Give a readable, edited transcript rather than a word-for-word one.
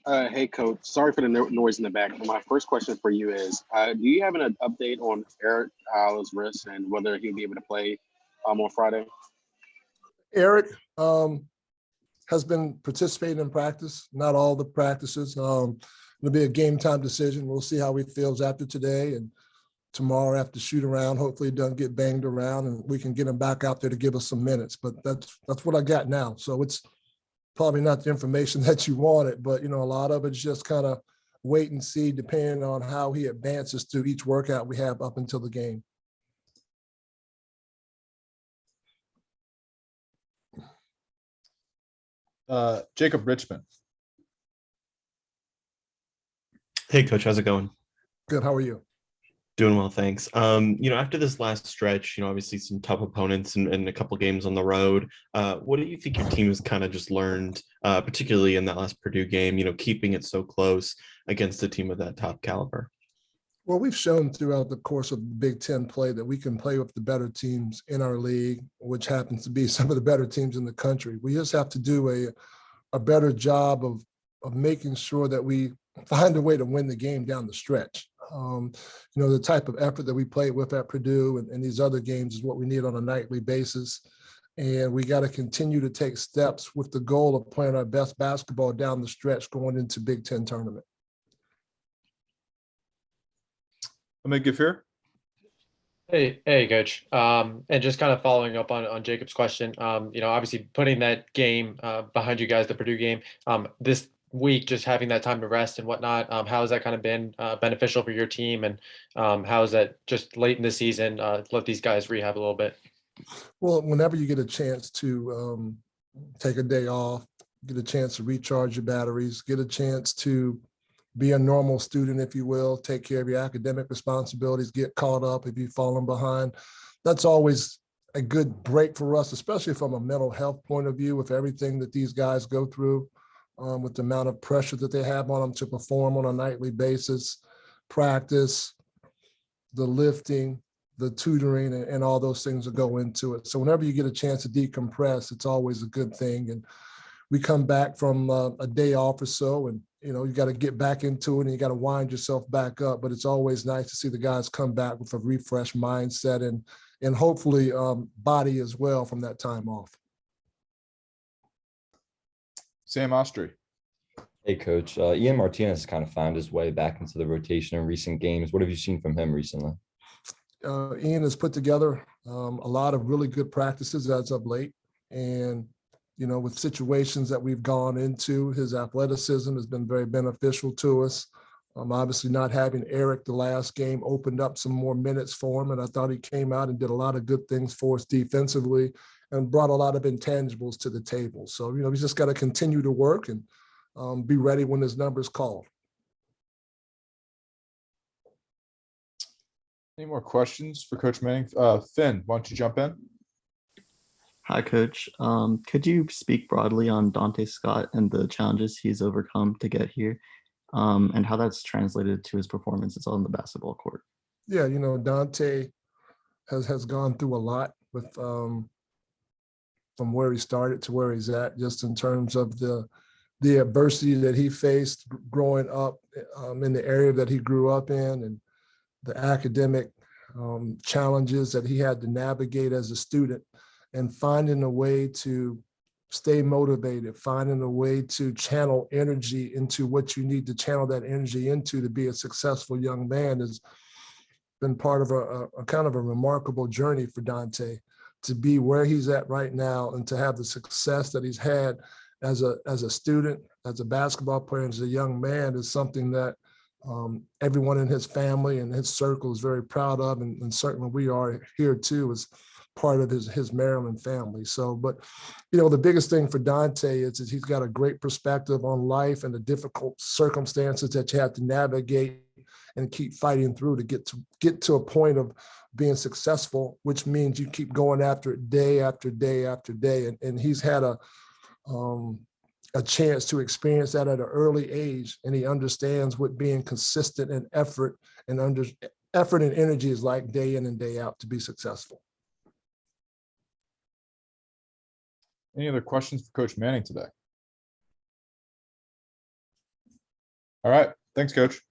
Hey, Coach. Sorry for the noise in the back. But my first question for you is: do you have an update on Eric Allen's wrist and whether he'll be able to play on Friday? Eric has been participating in practice, not all the practices. It'll be a game time decision. We'll see how he feels after today and tomorrow after shoot around. Hopefully he doesn't get banged around and we can get him back out there to give us some minutes. But that's what I got now. So it's probably not the information that you wanted, but a lot of it's just kind of wait and see depending on how he advances through each workout we have up until the game. Jacob Richmond. Hey, Coach, how's it going? Good. How are you? Doing well, thanks. After this last stretch, obviously some tough opponents and a couple games on the road. What do you think your team has kind of just learned, particularly in that last Purdue game, keeping it so close against a team of that top caliber? Well, we've shown throughout the course of the Big Ten play that we can play with the better teams in our league, which happens to be some of the better teams in the country. We just have to do a better job of making sure that we find a way to win the game down the stretch. The type of effort that we played with at Purdue and these other games is what we need on a nightly basis. And we got to continue to take steps with the goal of playing our best basketball down the stretch going into Big Ten tournament. Amit Gafir. Hey, Coach. And just kind of following up on Jacob's question, obviously putting that game behind you guys, the Purdue game, this week, just having that time to rest and whatnot, how has that kind of been beneficial for your team? And how is that just late in the season, let these guys rehab a little bit? Well, whenever you get a chance to take a day off, get a chance to recharge your batteries, get a chance to be a normal student, if you will, take care of your academic responsibilities, get caught up if you've fallen behind. That's always a good break for us, especially from a mental health point of view, with everything that these guys go through, with the amount of pressure that they have on them to perform on a nightly basis, practice, the lifting, the tutoring, and all those things that go into it. So whenever you get a chance to decompress, it's always a good thing. And we come back from a day off or so, and you got to get back into it and you got to wind yourself back up. But it's always nice to see the guys come back with a refreshed mindset and hopefully body as well from that time off. Sam Ostry. Hey, Coach. Ian Martinez has kind of found his way back into the rotation in recent games. What have you seen from him recently? Ian has put together a lot of really good practices as of late. And with situations that we've gone into, his athleticism has been very beneficial to us. Obviously, not having Eric the last game opened up some more minutes for him, and I thought he came out and did a lot of good things for us defensively and brought a lot of intangibles to the table. So, we just got to continue to work and be ready when his number's called. Any more questions for Coach Manning? Finn, why don't you jump in? Hi, Coach. Could you speak broadly on Dante Scott and the challenges he's overcome to get here, and how that's translated to his performances on the basketball court? Yeah, Dante has gone through a lot with from where he started to where he's at, just in terms of the adversity that he faced growing up in the area that he grew up in, and the academic challenges that he had to navigate as a student, and finding a way to stay motivated, finding a way to channel energy into what you need to channel that energy into to be a successful young man has been part of a kind of a remarkable journey for Dante. To be where he's at right now and to have the success that he's had as a student, as a basketball player, as a young man is something that everyone in his family and his circle is very proud of, and certainly we are here too as part of his Maryland family. So, but the biggest thing for Dante is he's got a great perspective on life and the difficult circumstances that you have to navigate and keep fighting through to get to a point of being successful, which means you keep going after it day after day after day. And he's had a chance to experience that at an early age, and he understands what being consistent and effort and energy is like day in and day out to be successful. Any other questions for Coach Manning today? All right. Thanks, coach.